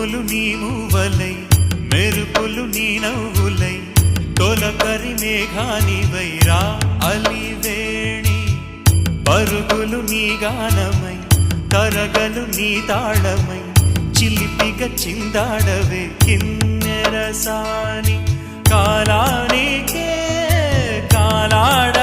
పువ్వులు నీ మూవలై మెరుపులు నీ నవ్వులై తొలకరి మేఘానివై రా అలివేణి పరుగులు నీ గానమై తరగలు నీ తాళమై చిలిపిగా చిందాడవే కిన్నెరసాని కాలానికే కాలాడ